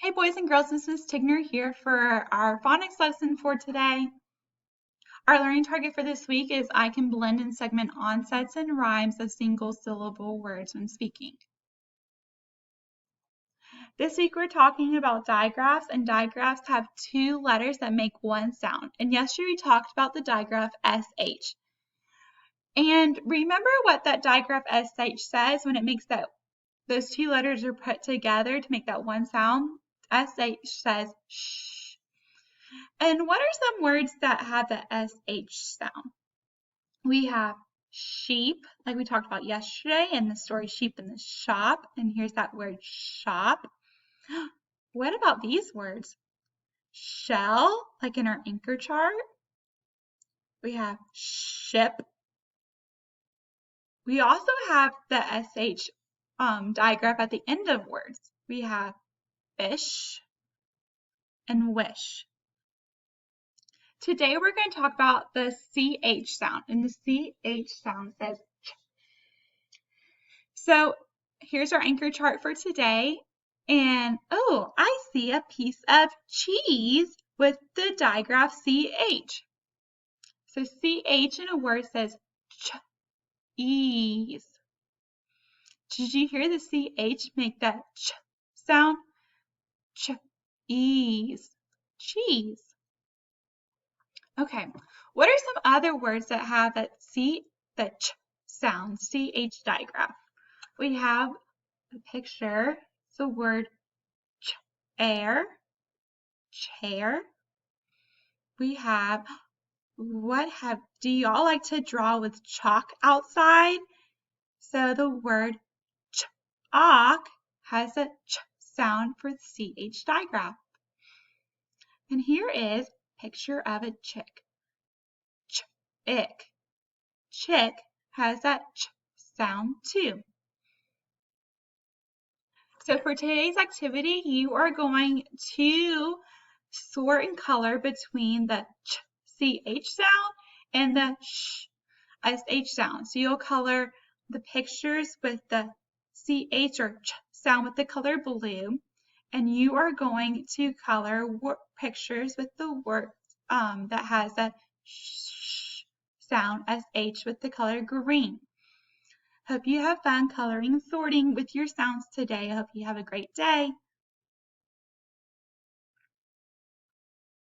Hey boys and girls, this is Tigner here for our phonics lesson for today. Our learning target for this week is I can blend and segment onsets and rhymes of single syllable words when speaking. This week we're talking about digraphs, and digraphs have two letters that make one sound. And yesterday we talked about the digraph SH. And remember what that digraph SH says when it makes those two letters are put together to make that one sound? SH says shh. And what are some words that have the SH sound? We have sheep, like we talked about yesterday in the story Sheep in the Shop. And here's that word shop. What about these words? Shell, like in our anchor chart. We have ship. We also have the SH digraph at the end of words. We have fish and wish. Today we're going to talk about the CH sound, and the CH sound says ch. So here's our anchor chart for today, and oh, I see a piece of cheese with the digraph CH. So CH in a word says ch, ease. Did you hear the CH make that ch sound? Ch, ease, cheese. Okay, what are some other words that have that ch sound, CH digraph? We have a picture, it's the word chair, chair. We have, do y'all like to draw with chalk outside? So the word chalk has a ch sound for the CH digraph. And here is a picture of a chick. Chick. Chick has that ch sound too. So for today's activity, you are going to sort and color between the ch sound and the sh sound. So you'll color the pictures with the ch or ch sound with the color blue, and you are going to color pictures with the word that has a sh sound as h with the color green. Hope you have fun coloring and sorting with your sounds today. I hope you have a great day.